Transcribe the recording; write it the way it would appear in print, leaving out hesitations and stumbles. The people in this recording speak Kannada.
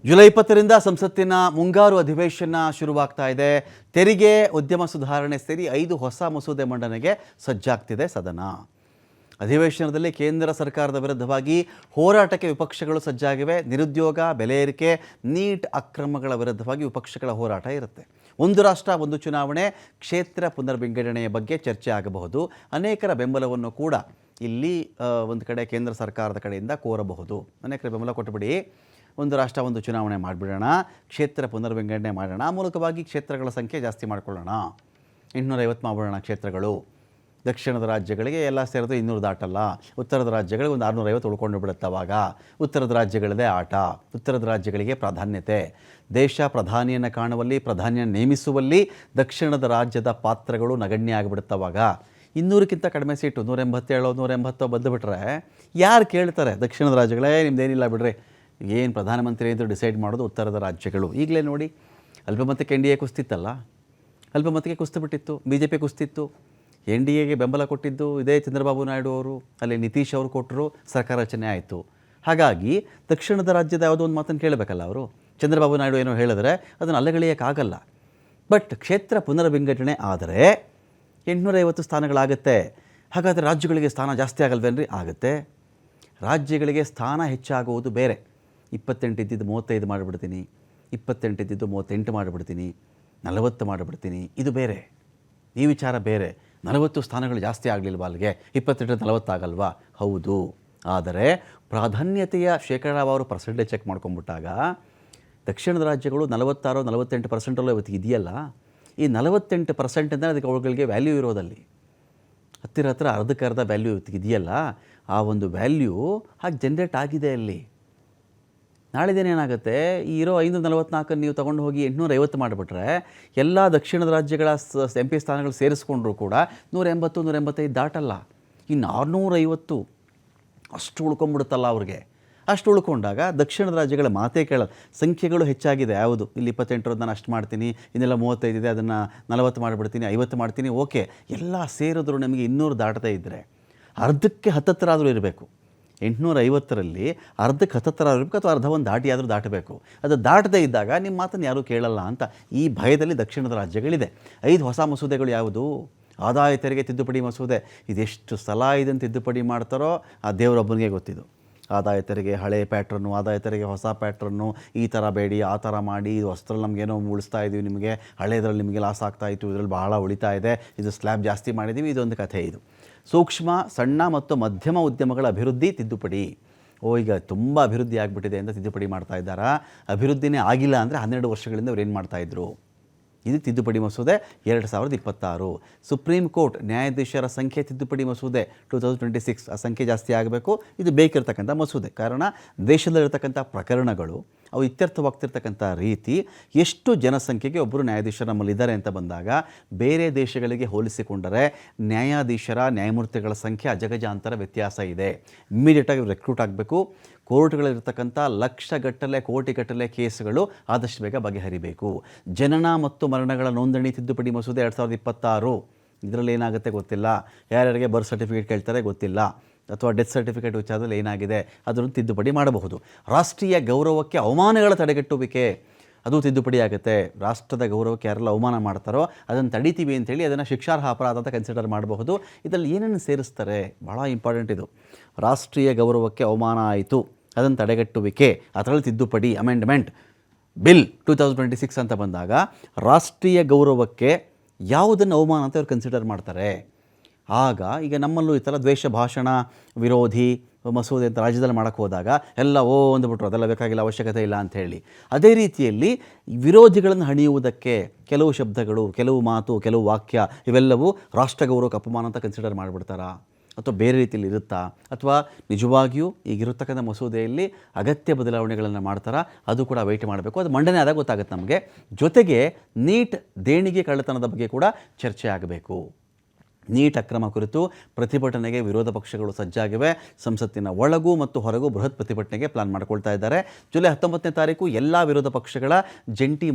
ಜುಲೈ 20ರಿಂದ ಸಂಸತ್ತಿನ ಮುಂಗಾರು ಅಧಿವೇಶನ ಶುರುವಾಗ್ತಾ ಇದೆ. ತೆರಿಗೆ ಉದ್ಯಮ ಸುಧಾರಣೆ ಸೇರಿ 5 ಹೊಸ ಮಸೂದೆ ಮಂಡನೆಗೆ ಸಜ್ಜಾಗ್ತಿದೆ ಸದನ. ಅಧಿವೇಶನದಲ್ಲಿ ಕೇಂದ್ರ ಸರ್ಕಾರದ ವಿರುದ್ಧವಾಗಿ ಹೋರಾಟಕ್ಕೆ ವಿಪಕ್ಷಗಳು ಸಜ್ಜಾಗಿವೆ. ನಿರುದ್ಯೋಗ, ಬೆಲೆ ಏರಿಕೆ, ನೀಟ್ ಅಕ್ರಮಗಳ ವಿರುದ್ಧವಾಗಿ ವಿಪಕ್ಷಗಳ ಹೋರಾಟ ಇರುತ್ತೆ. ಒಂದು ರಾಷ್ಟ್ರ ಒಂದು ಚುನಾವಣೆ, ಕ್ಷೇತ್ರ ಪುನರ್ವಿಂಗಡಣೆಯ ಬಗ್ಗೆ ಚರ್ಚೆ ಆಗಬಹುದು. ಅನೇಕರ ಬೆಂಬಲವನ್ನು ಕೂಡ ಇಲ್ಲಿ ಒಂದು ಕಡೆ ಕೇಂದ್ರ ಸರ್ಕಾರದ ಕಡೆಯಿಂದ ಕೋರಬಹುದು. ಅನೇಕರ ಬೆಂಬಲ ಕೊಟ್ಟುಬಿಡಿ, ಒಂದು ರಾಷ್ಟ್ರ ಒಂದು ಚುನಾವಣೆ ಮಾಡಿಬಿಡೋಣ, ಕ್ಷೇತ್ರ ಪುನರ್ವಿಂಗಡಣೆ ಮಾಡೋಣ, ಆ ಮೂಲಕವಾಗಿ ಕ್ಷೇತ್ರಗಳ ಸಂಖ್ಯೆ ಜಾಸ್ತಿ ಮಾಡ್ಕೊಳ್ಳೋಣ. 850 ಮಾಡೋಣ ಕ್ಷೇತ್ರಗಳು. ದಕ್ಷಿಣದ ರಾಜ್ಯಗಳಿಗೆ ಎಲ್ಲ ಸೇರಿದು 200 ದಾಟಲ್ಲ. ಉತ್ತರದ ರಾಜ್ಯಗಳಿಗೆ ಒಂದು 650 ಉಳ್ಕೊಂಡು ಬಿಡುತ್ತೆ. ಅವಾಗ ಉತ್ತರದ ರಾಜ್ಯಗಳದೇ ಆಟ. ಉತ್ತರದ ರಾಜ್ಯಗಳಿಗೆ ಪ್ರಾಧಾನ್ಯತೆ. ದೇಶ ಪ್ರಧಾನಿಯನ್ನು ಕಾಣುವಲ್ಲಿ, ಪ್ರಧಾನಿಯನ್ನು ನೇಮಿಸುವಲ್ಲಿ ದಕ್ಷಿಣದ ರಾಜ್ಯದ ಪಾತ್ರಗಳು ನಗಣ್ಯ ಆಗಿಬಿಡುತ್ತೆ. ಅವಾಗ 200ಕ್ಕಿಂತ ಕಡಿಮೆ ಸೀಟು, 187 180 ಬಂದುಬಿಟ್ರೆ ಯಾರು ಕೇಳ್ತಾರೆ? ದಕ್ಷಿಣದ ರಾಜ್ಯಗಳೇ ನಿಮ್ದೇನಿಲ್ಲ ಬಿಡ್ರಿ, ಏನು ಪ್ರಧಾನಮಂತ್ರಿ ಅಂತ ಡಿಸೈಡ್ ಮಾಡೋದು ಉತ್ತರದ ರಾಜ್ಯಗಳು. ಈಗಲೇ ನೋಡಿ, ಅಲ್ಪಮತಕ್ಕೆ NDA ಕುಸ್ತಿತ್ತಲ್ಲ, ಅಲ್ಪಮತಕ್ಕೆ ಕುಸ್ತು BJP ಕುಸ್ತಿತ್ತು. NDAಗೆ ಬೆಂಬಲ ಕೊಟ್ಟಿದ್ದು ಇದೇ ಚಂದ್ರಬಾಬು ನಾಯ್ಡು ಅವರು, ಅಲ್ಲಿ ನಿತೀಶ್ ಅವರು ಕೊಟ್ಟರು, ಸರ್ಕಾರ ರಚನೆ ಆಯಿತು. ಹಾಗಾಗಿ ದಕ್ಷಿಣದ ರಾಜ್ಯದ ಯಾವುದೋ ಒಂದು ಮಾತನ್ನು ಕೇಳಬೇಕಲ್ಲ ಅವರು. ಚಂದ್ರಬಾಬು ನಾಯ್ಡು ಏನೋ ಹೇಳಿದ್ರೆ ಅದನ್ನು ಅಲ್ಲಗಳೆಯೋಕ್ಕಾಗಲ್ಲ. ಬಟ್ ಕ್ಷೇತ್ರ ಪುನರ್ವಿಂಗಡಣೆ ಆದರೆ 850 ಸ್ಥಾನಗಳಾಗುತ್ತೆ. ಹಾಗಾದರೆ ರಾಜ್ಯಗಳಿಗೆ ಸ್ಥಾನ ಜಾಸ್ತಿ ಆಗಲ್ವೇನ್ರಿ? ಆಗುತ್ತೆ. ರಾಜ್ಯಗಳಿಗೆ ಸ್ಥಾನ ಹೆಚ್ಚಾಗುವುದು ಬೇರೆ. 28 ಇದ್ದಿದ್ದು 35 ಮಾಡಿಬಿಡ್ತೀನಿ, 28 ಇದ್ದಿದ್ದು 38 ಮಾಡಿಬಿಡ್ತೀನಿ, 40 ಮಾಡಿಬಿಡ್ತೀನಿ, ಇದು ಬೇರೆ. ಈ ವಿಚಾರ ಬೇರೆ. 40 ಸ್ಥಾನಗಳು ಜಾಸ್ತಿ ಆಗಲಿಲ್ವಾ ಅಲ್ಲಿಗೆ? 28 40 ಆಗಲ್ವಾ? ಹೌದು. ಆದರೆ ಪ್ರಾಧಾನ್ಯತೆಯ ಶೇಕಡಾವಾರು ಪರ್ಸೆಂಟೇಜ್ ಚೆಕ್ ಮಾಡ್ಕೊಂಬಿಟ್ಟಾಗ ದಕ್ಷಿಣದ ರಾಜ್ಯಗಳು 46 48% ಇವತ್ತು ಇದೆಯಲ್ಲ, ಈ 48% ಅಂದರೆ ಅದಕ್ಕೆ ಅವುಗಳಿಗೆ ವ್ಯಾಲ್ಯೂ ಇರೋದಲ್ಲಿ ಹತ್ತಿರ ಅರ್ಧಕ್ಕರ್ಧ ವ್ಯಾಲ್ಯೂ ಇವತ್ತು ಇದೆಯಲ್ಲ, ಆ ಒಂದು ವ್ಯಾಲ್ಯೂ ಹಾಗೆ ಜನ್ರೇಟ್ ಆಗಿದೆ ಅಲ್ಲಿ. ನಾಳೆ ದಿನ ಏನಾಗುತ್ತೆ, ಈ ಇರೋ 544 ನೀವು ತೊಗೊಂಡು ಹೋಗಿ 850 ಮಾಡಿಬಿಟ್ರೆ ಎಲ್ಲ ದಕ್ಷಿಣದ ರಾಜ್ಯಗಳ MP ಸ್ಥಾನಗಳು ಸೇರಿಸ್ಕೊಂಡ್ರೂ ಕೂಡ 180 185 ದಾಟಲ್ಲ. ಇನ್ನು 650 ಅಷ್ಟು ಉಳ್ಕೊಂಬಿಡುತ್ತಲ್ಲ ಅವ್ರಿಗೆ. ಅಷ್ಟು ಉಳ್ಕೊಂಡಾಗ ದಕ್ಷಿಣದ ರಾಜ್ಯಗಳ ಮಾತೇ ಕೇಳಲ್ಲ. ಸಂಖ್ಯೆಗಳು ಹೆಚ್ಚಾಗಿದೆ. ಯಾವುದು ಇಲ್ಲಿ 28 ನಾನು ಅಷ್ಟು ಮಾಡ್ತೀನಿ, ಇನ್ನೆಲ್ಲ 35 ಇದೆ, ಅದನ್ನು 40 ಮಾಡಿಬಿಡ್ತೀನಿ, 50 ಮಾಡ್ತೀನಿ, ಓಕೆ. ಎಲ್ಲ ಸೇರಿದ್ರು ನಮಗೆ 200 ದಾಟದೇ ಇದ್ದರೆ ಅರ್ಧಕ್ಕೆ ಹತ್ತತ್ತಾದರೂ ಇರಬೇಕು. 850ರಲ್ಲಿ ಅರ್ಧಕ್ಕೆ ಹತ್ತತ್ತಾರು ಇರಬೇಕು, ಅಥವಾ ಅರ್ಧವನ್ನು ದಾಟಿ ಆದರೂ ದಾಟಬೇಕು. ಅದು ದಾಟದೇ ಇದ್ದಾಗ ನಿಮ್ಮ ಮಾತನ್ನು ಯಾರೂ ಕೇಳಲ್ಲ ಅಂತ ಈ ಭಯದಲ್ಲಿ ದಕ್ಷಿಣದ ರಾಜ್ಯಗಳಿದೆ. 5 ಹೊಸ ಮಸೂದೆಗಳು ಯಾವುದು? ಆದಾಯ ತೆರಿಗೆ ತಿದ್ದುಪಡಿ ಮಸೂದೆ. ಇದೆಷ್ಟು ಸಲ ಇದನ್ನು ತಿದ್ದುಪಡಿ ಮಾಡ್ತಾರೋ ಆ ದೇವರೊಬ್ಬನಿಗೆ ಗೊತ್ತಿದ್ದು. ಆದಾಯ ತೆರಿಗೆ ಹಳೆ ಪ್ಯಾಟ್ರನ್ನು, ಆದಾಯ ತೆರಿಗೆ ಹೊಸ ಪ್ಯಾಟ್ರನ್ನು, ಈ ಥರ ಬೇಡಿ, ಆ ಥರ ಮಾಡಿ, ಇದು ಹೊಸದ್ರಲ್ಲಿ ನಮಗೇನೋ ಉಳಿಸ್ತಾ ಇದ್ದೀವಿ, ನಿಮಗೆ ಹಳೇದ್ರಲ್ಲಿ ನಿಮಗೆ ಲಾಸ್ ಆಗ್ತಾಯಿತ್ತು, ಇದರಲ್ಲಿ ಬಹಳ ಉಳಿತಾ ಇದೆ, ಇದು ಸ್ಲ್ಯಾಬ್ ಜಾಸ್ತಿ ಮಾಡಿದ್ದೀವಿ, ಇದೊಂದು ಕಥೆ. ಇದು ಸೂಕ್ಷ್ಮ, ಸಣ್ಣ ಮತ್ತು ಮಧ್ಯಮ ಉದ್ಯಮಗಳ ಅಭಿವೃದ್ಧಿ ತಿದ್ದುಪಡಿ. ಈಗ ತುಂಬ ಅಭಿವೃದ್ಧಿ ಆಗಿಬಿಟ್ಟಿದೆ ಅಂತ ತಿದ್ದುಪಡಿ ಮಾಡ್ತಾ ಇದ್ದಾರಾ? ಅಭಿವೃದ್ಧಿನೇ ಆಗಿಲ್ಲ ಅಂದರೆ 12 ವರ್ಷಗಳಿಂದ ಅವ್ರು ಏನು ಮಾಡ್ತಾಯಿದ್ರು? ಇದು ತಿದ್ದುಪಡಿ ಮಸೂದೆ 2026. ಸುಪ್ರೀಂ ಕೋರ್ಟ್ ನ್ಯಾಯಾಧೀಶರ ಸಂಖ್ಯೆ ತಿದ್ದುಪಡಿ ಮಸೂದೆ 2026. ಆ ಸಂಖ್ಯೆ ಜಾಸ್ತಿ ಆಗಬೇಕು. ಇದು ಬೇಕಿರ್ತಕ್ಕಂಥ ಮಸೂದೆ. ಕಾರಣ ದೇಶದಲ್ಲಿರ್ತಕ್ಕಂಥ ಪ್ರಕರಣಗಳು ಅವು ಇತ್ಯರ್ಥವಾಗ್ತಿರ್ತಕ್ಕಂಥ ರೀತಿ, ಎಷ್ಟು ಜನಸಂಖ್ಯೆಗೆ ಒಬ್ಬರು ನ್ಯಾಯಾಧೀಶರು ನಮ್ಮಲ್ಲಿದ್ದಾರೆ ಅಂತ ಬಂದಾಗ ಬೇರೆ ದೇಶಗಳಿಗೆ ಹೋಲಿಸಿಕೊಂಡರೆ ನ್ಯಾಯಮೂರ್ತಿಗಳ ಸಂಖ್ಯೆ ಅಜಗಜಾಂತರ ವ್ಯತ್ಯಾಸ ಇದೆ. ಇಮ್ಮಿಡಿಯೇಟಾಗಿ ರೆಕ್ರೂಟ್ ಆಗಬೇಕು. ಕೋರ್ಟ್ಗಳಿರ್ತಕ್ಕಂಥ ಲಕ್ಷಗಟ್ಟಲೆ ಕೋಟಿಗಟ್ಟಲೆ ಕೇಸುಗಳು ಆದಷ್ಟು ಬೇಗ ಬಗೆಹರಿಬೇಕು. ಜನನ ಮತ್ತು ಮರಣಗಳ ನೋಂದಣಿ ತಿದ್ದುಪಡಿ ಮಸೂದೆ 2026. ಇದರಲ್ಲಿ ಏನಾಗುತ್ತೆ ಗೊತ್ತಿಲ್ಲ. ಯಾರ್ಯಾರಿಗೆ ಬರ್ತ್ ಸರ್ಟಿಫಿಕೇಟ್ ಕೇಳ್ತಾರೆ ಗೊತ್ತಿಲ್ಲ, ಅಥವಾ ಡೆತ್ ಸರ್ಟಿಫಿಕೇಟ್ ವಿಚಾರದಲ್ಲಿ ಏನಾಗಿದೆ ಅದನ್ನು ತಿದ್ದುಪಡಿ ಮಾಡಬಹುದು. ರಾಷ್ಟ್ರೀಯ ಗೌರವಕ್ಕೆ ಅವಮಾನಗಳ ತಡೆಗಟ್ಟುವಿಕೆ, ಅದು ತಿದ್ದುಪಡಿ ಆಗುತ್ತೆ. ರಾಷ್ಟ್ರದ ಗೌರವಕ್ಕೆ ಯಾರೆಲ್ಲ ಅವಮಾನ ಮಾಡ್ತಾರೋ ಅದನ್ನು ತಡಿತೀವಿ ಅಂಥೇಳಿ ಅದನ್ನು ಶಿಕ್ಷಾರ್ಹ ಅಪರಾಧ ಅಂತ ಕನ್ಸಿಡರ್ ಮಾಡಬಹುದು. ಇದರಲ್ಲಿ ಏನೇನು ಸೇರಿಸ್ತಾರೆ? ಭಾಳ ಇಂಪಾರ್ಟೆಂಟ್ ಇದು. ರಾಷ್ಟ್ರೀಯ ಗೌರವಕ್ಕೆ ಅವಮಾನ ಆಯಿತು, ಅದನ್ನು ತಡೆಗಟ್ಟುವಿಕೆ, ಅದರಲ್ಲಿ ತಿದ್ದುಪಡಿ ಅಮೆಂಡ್ಮೆಂಟ್ ಬಿಲ್ 2026 ಅಂತ ಬಂದಾಗ ರಾಷ್ಟ್ರೀಯ ಗೌರವಕ್ಕೆ ಯಾವುದನ್ನು ಅವಮಾನ ಅಂತ ಅವ್ರು ಕನ್ಸಿಡರ್ ಮಾಡ್ತಾರೆ. ಆಗ ಈಗ ನಮ್ಮಲ್ಲೂ ಈ ಥರ ದ್ವೇಷ ಭಾಷಣ ವಿರೋಧಿ ಮಸೂದೆ ಅಂತ ರಾಜ್ಯದಲ್ಲಿ ಮಾಡೋಕ್ಕೆ ಹೋದಾಗ ಎಲ್ಲ ಅಂದುಬಿಟ್ರು, ಅದೆಲ್ಲ ಬೇಕಾಗಿಲ್ಲ, ಅವಶ್ಯಕತೆ ಇಲ್ಲ ಅಂಥೇಳಿ. ಅದೇ ರೀತಿಯಲ್ಲಿ ವಿರೋಧಿಗಳನ್ನು ಹಣಿಯುವುದಕ್ಕೆ ಕೆಲವು ಶಬ್ದಗಳು, ಕೆಲವು ಮಾತು, ಕೆಲವು ವಾಕ್ಯ ಇವೆಲ್ಲವೂ ರಾಷ್ಟ್ರ ಗೌರವಕ್ಕೆ ಅಪಮಾನ ಅಂತ ಕನ್ಸಿಡರ್ ಮಾಡಿಬಿಡ್ತಾರಾ? ಅಥವಾ ಬೇರೆ ರೀತಿಯಲ್ಲಿ ಇರುತ್ತಾ? ಅಥವಾ ನಿಜವಾಗಿಯೂ ಈಗಿರತಕ್ಕಂಥ ಮಸೂದೆಯಲ್ಲಿ ಅಗತ್ಯ ಬದಲಾವಣೆಗಳನ್ನು ಮಾಡ್ತಾರಾ? ಅದು ಕೂಡ ವೆಯ್ಟ್ ಮಾಡಬೇಕು. ಅದು ಮಂಡನೆ ಆದಾಗ ಗೊತ್ತಾಗುತ್ತೆ ನಮಗೆ. ಜೊತೆಗೆ ನೀಟ್ ದೇಣಿಗೆ ಕಳ್ಳತನದ ಬಗ್ಗೆ ಕೂಡ ಚರ್ಚೆ ಆಗಬೇಕು. ನೀಟ್ ಅಕ್ರಮ ಕುರಿತು ಪ್ರತಿಭಟನೆಗೆ ವಿರೋಧ ಪಕ್ಷಗಳು ಸಜ್ಜಾಗಿವೆ. ಸಂಸತ್ತಿನ ಒಳಗೂ ಮತ್ತು ಹೊರಗೂ ಬೃಹತ್ ಪ್ರತಿಭಟನೆಗೆ ಪ್ಲಾನ್ ಮಾಡಿಕೊಳ್ತಾ ಇದ್ದಾರೆ. ಜುಲೈ 19ನೇ ತಾರೀಕು ಎಲ್ಲ ವಿರೋಧ ಪಕ್ಷಗಳ ಜಂಟಿ